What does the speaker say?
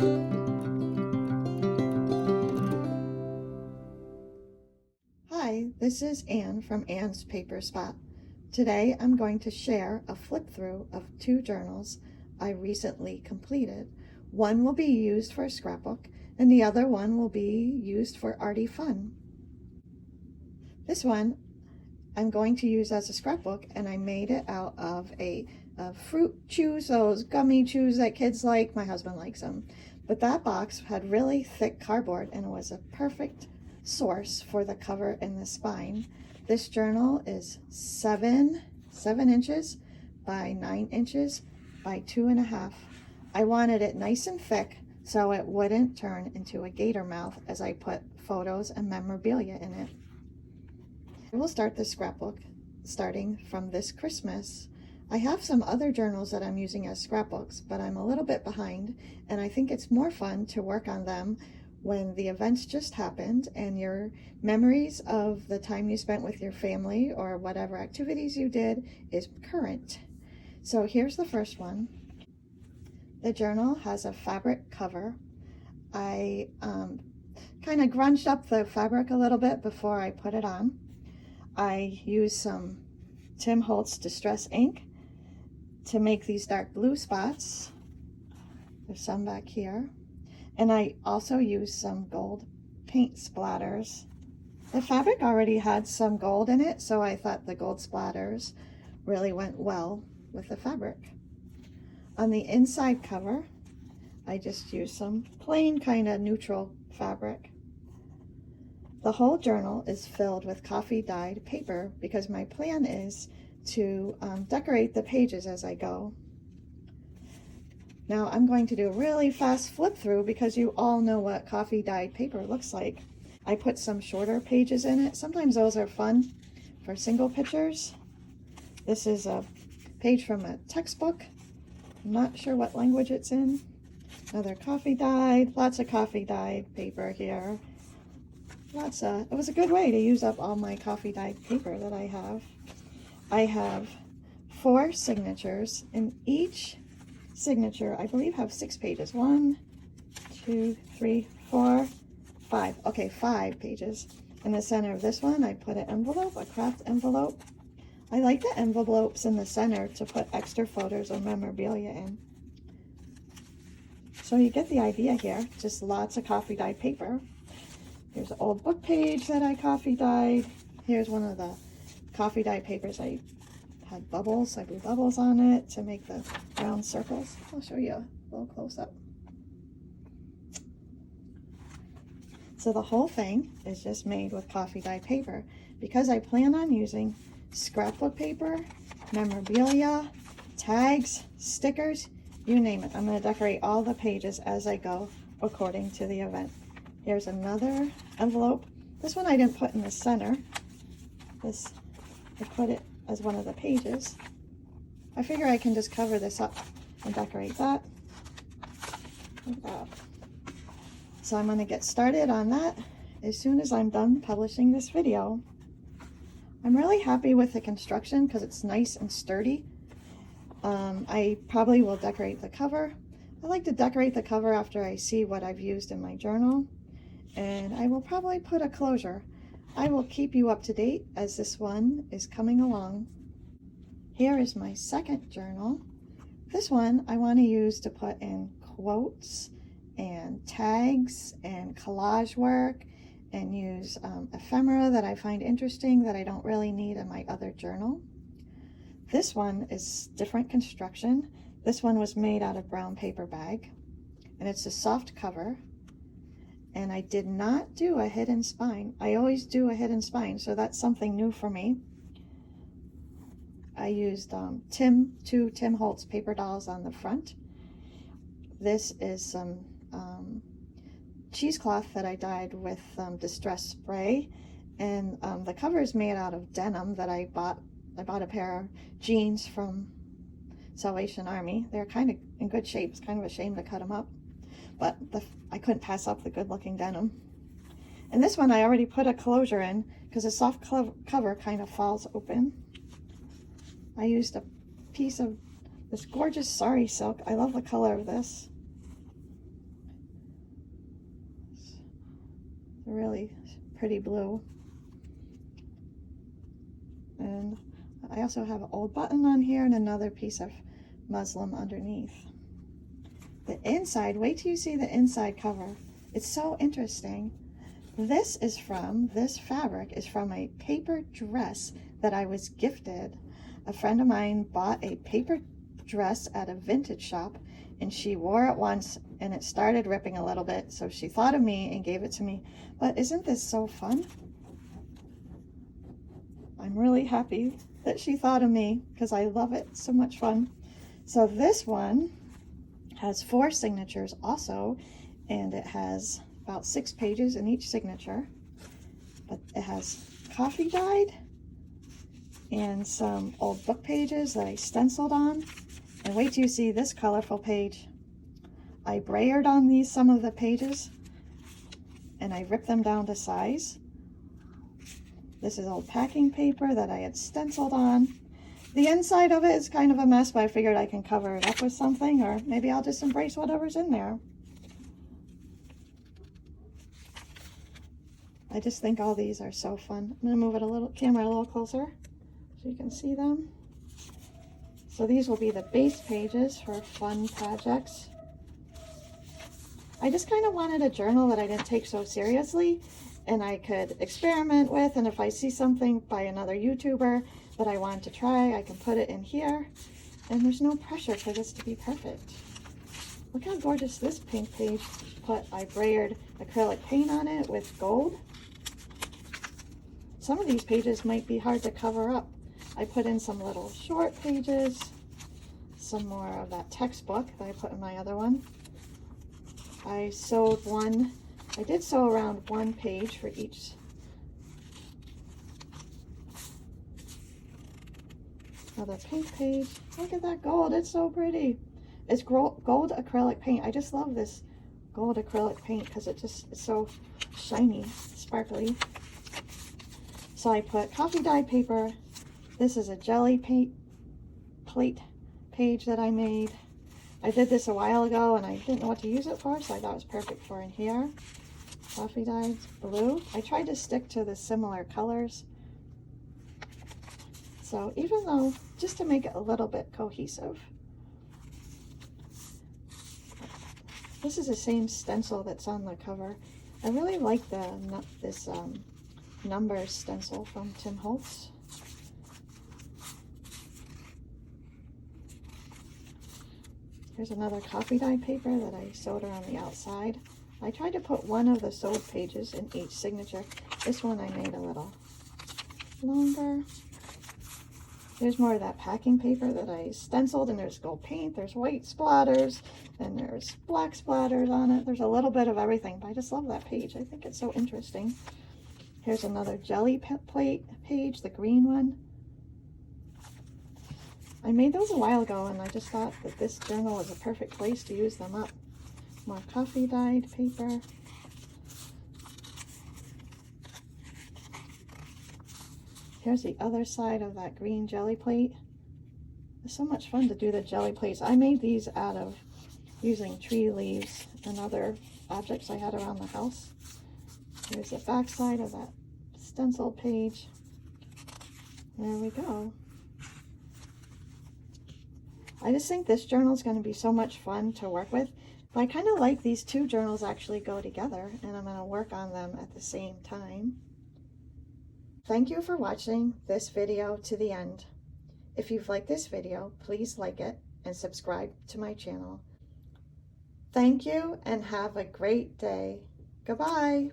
Hi, this is Anne from Anne's Paper Spot. Today I'm going to share a flip through of 2 journals I recently completed. One will be used for a scrapbook and the other one will be used for arty fun. This one I'm going to use as a scrapbook, and I made it out of a fruit chews, those gummy chews that kids like. My husband likes them. But that box had really thick cardboard and it was a perfect source for the cover and the spine. This journal is 7 inches by 9 inches by 2.5. I wanted it nice and thick so it wouldn't turn into a gator mouth as I put photos and memorabilia in it. I will start this scrapbook starting from this Christmas. I have some other journals that I'm using as scrapbooks, but I'm a little bit behind, and I think it's more fun to work on them when the events just happened and your memories of the time you spent with your family or whatever activities you did is current. So here's the first one. The journal has a fabric cover. I kind of grunged up the fabric a little bit before I put it on. I used some Tim Holtz Distress ink to make these dark blue spots. There's some back here. And I also used some gold paint splatters. The fabric already had some gold in it, so I thought the gold splatters really went well with the fabric. On the inside cover, I just used some plain kind of neutral fabric. The whole journal is filled with coffee dyed paper because my plan is to decorate the pages as I go. Now I'm going to do a really fast flip through because you all know what coffee dyed paper looks like. I put some shorter pages in it. Sometimes those are fun for single pictures. This is a page from a textbook. I'm not sure what language it's in. Another coffee dyed, lots of coffee dyed paper here. It was a good way to use up all my coffee dyed paper that I have. I have 4 signatures, and each signature I believe have 6 pages. 1, 2, 3, 4, 5. Okay, 5 pages. In the center of this one I put an envelope, a craft envelope. I like the envelopes in the center to put extra photos or memorabilia in. So you get the idea here, just lots of coffee dyed paper. Here's an old book page that I coffee dyed. Here's one of the coffee dyed papers. I had bubbles. I blew bubbles on it to make the round circles. I'll show you a little close up. So the whole thing is just made with coffee dyed paper because I plan on using scrapbook paper, memorabilia, tags, stickers, you name it. I'm going to decorate all the pages as I go according to the event. Here's another envelope. This one I didn't put in the center. I put it as one of the pages. I figure I can just cover this up and decorate that. Like that. So I'm going to get started on that as soon as I'm done publishing this video. I'm really happy with the construction because it's nice and sturdy. I probably will decorate the cover. I like to decorate the cover after I see what I've used in my journal. And I will probably put a closure. I will keep you up to date as this one is coming along. Here is my second journal. This one I want to use to put in quotes and tags and collage work and use ephemera that I find interesting that I don't really need in my other journal. This one is different construction. This one was made out of brown paper bag and it's a soft cover. And I did not do a hidden spine. I always do a hidden spine, so that's something new for me. I used 2 Tim Holtz paper dolls on the front. This is some cheesecloth that I dyed with Distress spray, and the cover is made out of denim that I bought. I bought a pair of jeans from Salvation Army. They're kind of in good shape. It's kind of a shame to cut them up. But I couldn't pass up the good-looking denim. And this one I already put a closure in because the soft cover kind of falls open. I used a piece of this gorgeous sari silk. I love the color of this. a really pretty blue. And I also have an old button on here and another piece of muslin underneath. The inside, wait till you see the inside cover. It's so interesting. This fabric is from a paper dress that I was gifted. A friend of mine bought a paper dress at a vintage shop, and she wore it once and it started ripping a little bit, so she thought of me and gave it to me. But isn't this so fun? I'm really happy that she thought of me because I love it. So much fun. So this one has 4 signatures also, and it has about 6 pages in each signature, but it has coffee dyed and some old book pages that I stenciled on. And wait till you see this colorful page. I brayered on some of the pages and I ripped them down to size. This is old packing paper that I had stenciled on. The inside of it is kind of a mess, but I figured I can cover it up with something, or maybe I'll just embrace whatever's in there. I just think all these are so fun. I'm going to move it camera a little closer so you can see them. So these will be the base pages for fun projects. I just kind of wanted a journal that I didn't take so seriously and I could experiment with, and if I see something by another YouTuber that I want to try, I can put it in here, and there's no pressure for this to be perfect. Look how gorgeous this pink page I brayered acrylic paint on it with gold. Some of these pages might be hard to cover up. I put in some little short pages, some more of that textbook that I put in my other one. I did sew around 1 page for each. Another pink page. Look at that gold, it's so pretty. It's gold acrylic paint. I just love this gold acrylic paint because it's so shiny, sparkly. So I put coffee dyed paper. This is a jelly plate page that I made. I did this a while ago and I didn't know what to use it for, so I thought it was perfect for in here. Coffee dyed blue. I tried to stick to the similar colors. So even though, just to make it a little bit cohesive. This is the same stencil that's on the cover. I really like this numbers stencil from Tim Holtz. Here's another coffee dyed paper that I sewed around the outside. I tried to put 1 of the sewed pages in each signature. This one I made a little longer. There's more of that packing paper that I stenciled, and there's gold paint, there's white splatters, and there's black splatters on it. There's a little bit of everything, but I just love that page. I think it's so interesting. Here's another jelly plate page, the green one. I made those a while ago, and I just thought that this journal is a perfect place to use them up. More coffee dyed paper. Here's the other side of that green jelly plate. It's so much fun to do the jelly plates. I made these out of using tree leaves and other objects I had around the house. Here's the back side of that stencil page. There we go. I just think this journal is going to be so much fun to work with. But I kind of like these 2 journals actually go together, and I'm going to work on them at the same time. Thank you for watching this video to the end. If you've liked this video, please like it and subscribe to my channel. Thank you and have a great day. Goodbye.